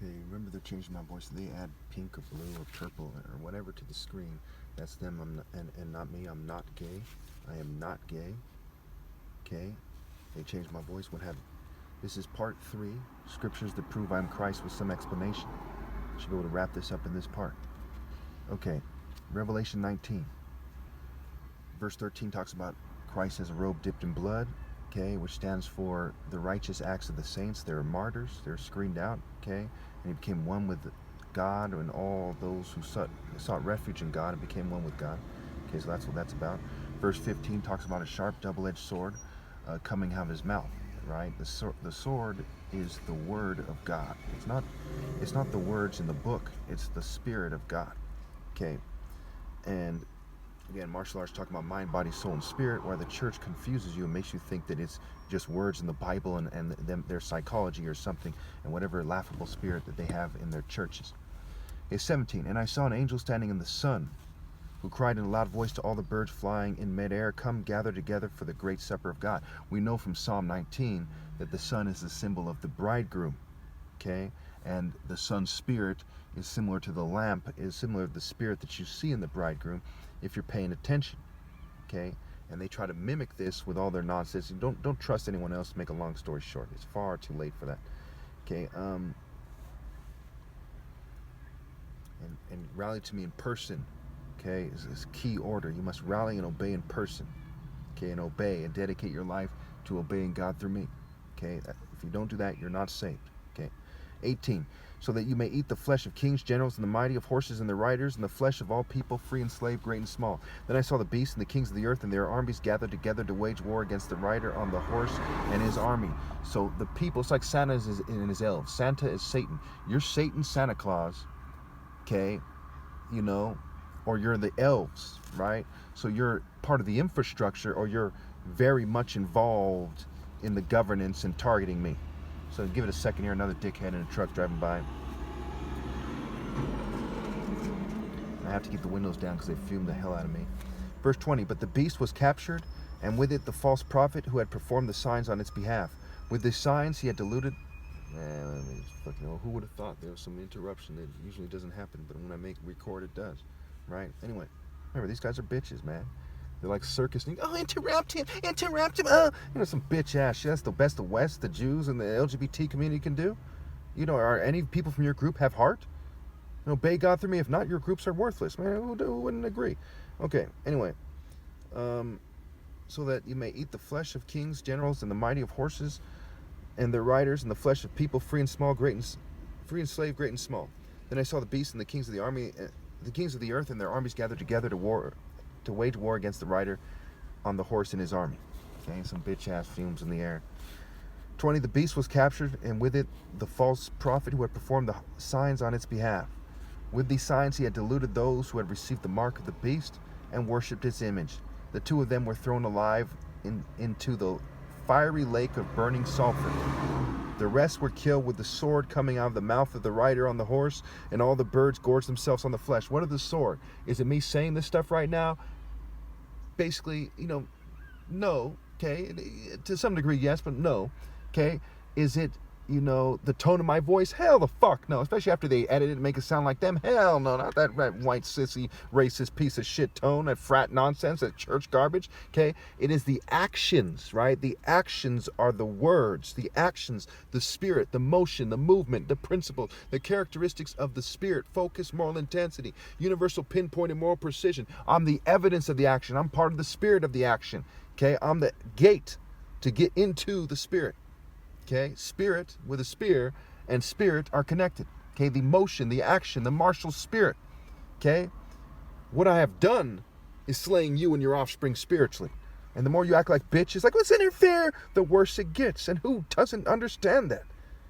Okay, remember they're changing my voice. They add pink or blue or purple or whatever to the screen. That's them. I'm not, and not me. I'm not gay. I am not gay. Okay, they changed my voice. What have you? This is part 3. Scriptures that prove I'm Christ with some explanation. Should be able to wrap this up in this part. Okay, Revelation 19. Verse 13 talks about Christ as a robe dipped in blood, okay, which stands for the righteous acts of the saints. They're martyrs. They're screened out, okay, and he became one with God and all those who sought refuge in God and became one with God. Okay, so that's what that's about. Verse 15 talks about a sharp double-edged sword coming out of his mouth, right? The sword is the word of God. It's not the words in the book. It's the Spirit of God, okay, and again, martial arts talking about mind, body, soul, and spirit, where the church confuses you and makes you think that it's just words in the Bible and their psychology or something, and whatever laughable spirit that they have in their churches. Okay, 17, and I saw an angel standing in the sun, who cried in a loud voice to all the birds flying in midair, come gather together for the great supper of God. We know from Psalm 19 that the sun is the symbol of the bridegroom, okay? And the sun's spirit is similar to the lamp, is similar to the spirit that you see in the bridegroom if you're paying attention, okay? And they try to mimic this with all their nonsense. Don't trust anyone else, to make a long story short. It's far too late for that, okay? And rally to me in person, okay, is key order. You must rally and obey in person, okay? And obey and dedicate your life to obeying God through me, okay? If you don't do that, you're not saved, okay? 18, so that you may eat the flesh of kings, generals, and the mighty, of horses and their riders, and the flesh of all people, free and slave, great and small. Then I saw the beast and the kings of the earth and their armies gathered together to wage war against the rider on the horse and his army. So the people, it's like Santa and his elves. Santa is Satan. You're Satan, Santa Claus, okay, you know, or you're the elves, right? So you're part of the infrastructure, or you're very much involved in the governance and targeting me. So give it a second here, another dickhead in a truck driving by. I have to keep the windows down because they fume the hell out of me. Verse 20, but the beast was captured, and with it the false prophet who had performed the signs on its behalf. With the signs he had deluded... who would have thought there was some interruption? It usually doesn't happen, but when I record, it does, right? Anyway, remember, these guys are bitches, man. They're like circus. Oh, interrupt him. You know, some bitch ass shit. That's the best the West, the Jews, and the LGBT community can do. You know, are any people from your group have heart? You know, obey God through me. If not, your groups are worthless, man. Who wouldn't agree? Okay, anyway. So that you may eat the flesh of kings, generals, and the mighty, of horses and their riders, and the flesh of people, free and small, free and slave, great and small. Then I saw the beast and the kings of the army, the kings of the earth, and their armies gathered together to wage war against the rider on the horse and his army. Okay, some bitch ass fumes in the air. 20, the beast was captured, and with it the false prophet who had performed the signs on its behalf. With these signs he had deluded those who had received the mark of the beast and worshipped its image. The two of them were thrown alive into the fiery lake of burning sulfur. The rest were killed with the sword coming out of the mouth of the rider on the horse, and all the birds gorged themselves on the flesh. What of the sword? Is it me saying this stuff right now? Basically, you know, no, okay? To some degree, yes, but no, okay? Is it, you know, the tone of my voice? Hell the fuck no. Especially after they edit it and make it sound like them. Hell no, not that white sissy racist piece of shit tone, that frat nonsense, that church garbage, okay? It is the actions, right? The actions are the words. The actions, the spirit, the motion, the movement, the principle, the characteristics of the spirit, focus, moral intensity, universal pinpoint, and moral precision. I'm the evidence of the action. I'm part of the spirit of the action, okay? I'm the gate to get into the spirit. Okay, spirit with a spear and spirit are connected. Okay, the motion, the action, the martial spirit. Okay, what I have done is slaying you and your offspring spiritually. And the more you act like bitches, like, let's interfere, the worse it gets. And who doesn't understand that?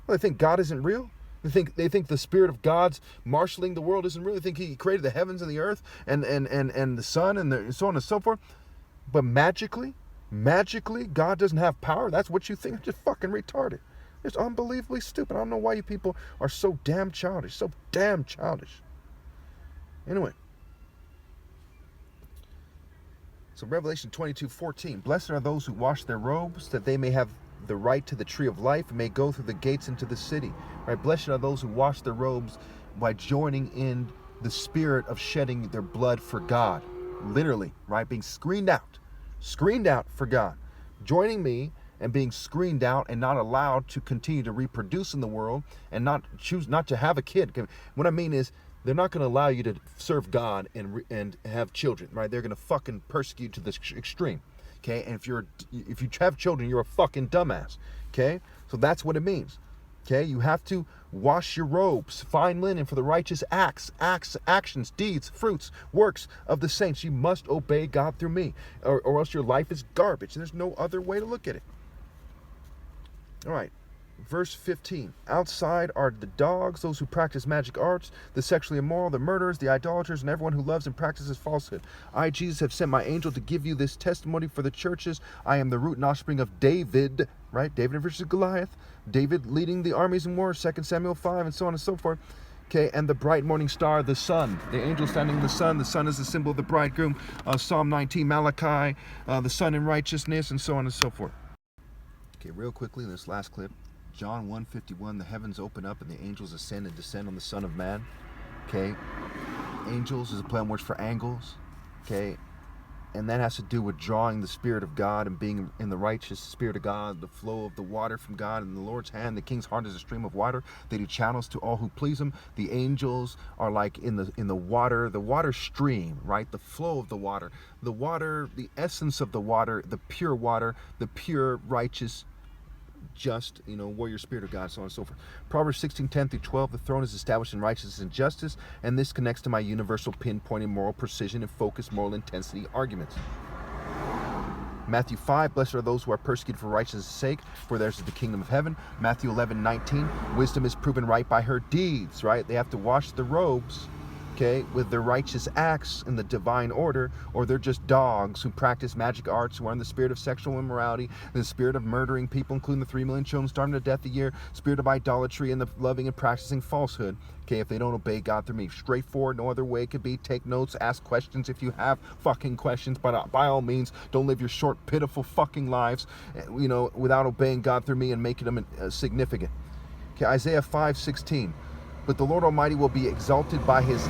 Well, they think God isn't real. They think the spirit of God's marshaling the world isn't real. They think he created the heavens and the earth and the sun and so on and so forth. But magically, God doesn't have power. That's what you think. I'm just fucking retarded. It's unbelievably stupid. I don't know why you people are so damn childish. So damn childish. Anyway. So Revelation 22:14. Blessed are those who wash their robes, that they may have the right to the tree of life and may go through the gates into the city. Right? Blessed are those who wash their robes by joining in the spirit of shedding their blood for God. Literally, right? Being screened out for God. Joining me and being screened out and not allowed to continue to reproduce in the world and not choose not to have a kid. What I mean is, they're not going to allow you to serve God and have children, right? They're going to fucking persecute you to this extreme, okay? And if you have children, you're a fucking dumbass, okay? So that's what it means, okay? You have to wash your robes, fine linen for the righteous actions, deeds, fruits, works of the saints. You must obey God through me, or else your life is garbage. There's no other way to look at it. All right. Verse 15, outside are the dogs, those who practice magic arts, the sexually immoral, the murderers, the idolaters, and everyone who loves and practices falsehood. I, Jesus, have sent my angel to give you this testimony for the churches. I am the root and offspring of David, right? David versus Goliath. David leading the armies in war, 2 Samuel 5, and so on and so forth. Okay, and the bright morning star, the sun. The angel standing in the sun. The sun is the symbol of the bridegroom. Psalm 19, Malachi, the sun in righteousness, and so on and so forth. Okay, real quickly in this last clip. John 1:51, the heavens open up and the angels ascend and descend on the Son of Man. Okay, angels is a play on words for angles. Okay, and that has to do with drawing the Spirit of God and being in the righteous Spirit of God, the flow of the water from God in the Lord's hand. The King's heart is a stream of water that He channels to all who please Him. The angels are like in the water stream, right? The flow of the water, the essence of the water, the pure righteous, just, warrior Spirit of God, so on and so forth. Proverbs 16:10-12, the throne is established in righteousness and justice, and this connects to my universal pinpointing moral precision and focused moral intensity arguments. Matthew 5, blessed are those who are persecuted for righteousness' sake, for theirs is the kingdom of heaven. Matthew 11:19, wisdom is proven right by her deeds, right? They have to wash the robes, okay, with their righteous acts in the divine order, or they're just dogs who practice magic arts, who are in the spirit of sexual immorality, the spirit of murdering people, including the 3 million children starving to death a year, spirit of idolatry, and the loving and practicing falsehood, okay, if they don't obey God through me. Straightforward, no other way it could be. Take notes, ask questions if you have fucking questions, but by all means, don't live your short, pitiful fucking lives, without obeying God through me and making them significant. Okay, Isaiah 5:16. But the Lord Almighty will be exalted by His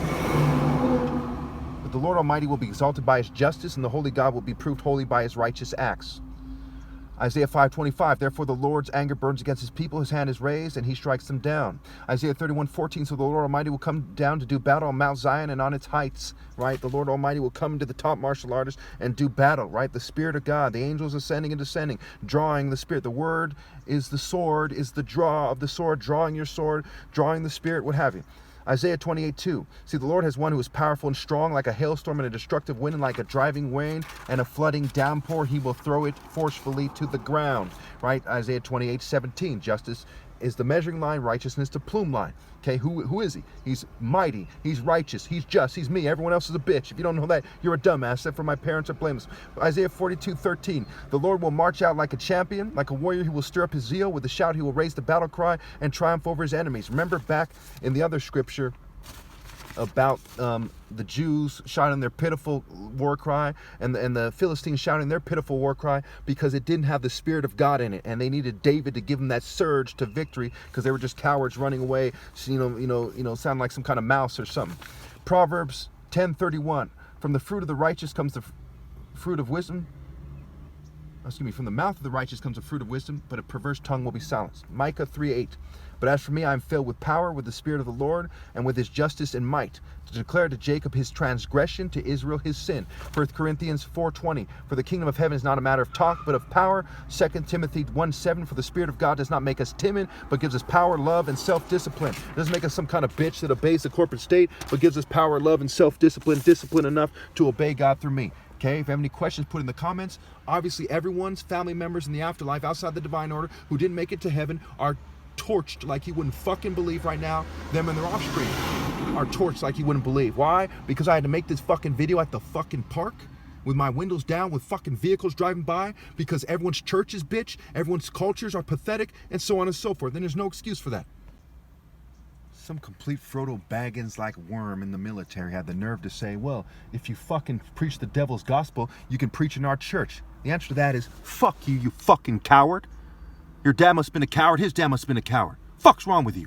justice, and the holy God will be proved holy by His righteous acts. Isaiah 5:25, therefore the Lord's anger burns against His people, His hand is raised, and He strikes them down. Isaiah 31:14, so the Lord Almighty will come down to do battle on Mount Zion and on its heights, right? The Lord Almighty will come to the top martial artists and do battle, right? The Spirit of God, the angels ascending and descending, drawing the Spirit. The Word is the sword, is the draw of the sword, drawing your sword, drawing the Spirit, what have you. Isaiah 28:2. See, the Lord has one who is powerful and strong, like a hailstorm and a destructive wind, and like a driving rain and a flooding downpour. He will throw it forcefully to the ground. Right? Isaiah 28:17. Justice is the measuring line, righteousness the plume line. Okay, who is He? He's mighty, He's righteous, He's just, He's me. Everyone else is a bitch. If you don't know that, you're a dumbass, except for my parents are blameless. Isaiah 42:13. The Lord will march out like a champion, like a warrior. He will stir up His zeal. With a shout, He will raise the battle cry and triumph over His enemies. Remember back in the other scripture about the Jews shouting their pitiful war cry and the Philistines shouting their pitiful war cry because it didn't have the Spirit of God in it, and they needed David to give them that surge to victory because they were just cowards running away, sound like some kind of mouse or something. Proverbs 10:31, from the fruit of the righteous comes the fruit of wisdom. From the mouth of the righteous comes the fruit of wisdom, but a perverse tongue will be silenced. Micah 3:8. But as for me, I am filled with power, with the Spirit of the Lord, and with His justice and might, to declare to Jacob his transgression, to Israel his sin. 1 Corinthians 4:20. For the kingdom of heaven is not a matter of talk, but of power. 2 Timothy 1:7. For the Spirit of God does not make us timid, but gives us power, love, and self-discipline. It doesn't make us some kind of bitch that obeys the corporate state, but gives us power, love, and self-discipline, discipline enough to obey God through me. Okay, if you have any questions, put in the comments. Obviously, everyone's family members in the afterlife outside the divine order who didn't make it to heaven are torched like you wouldn't fucking believe right now. Them and their offspring are torched like you wouldn't believe. Why? Because I had to make this fucking video at the fucking park with my windows down with fucking vehicles driving by because everyone's church is bitch, everyone's cultures are pathetic, and so on and so forth. Then there's no excuse for that. Some complete Frodo Baggins-like worm in the military had the nerve to say, well, if you fucking preach the devil's gospel, you can preach in our church. The answer to that is, fuck you, you fucking coward. Your dad must have been a coward. His dad must have been a coward. Fuck's wrong with you?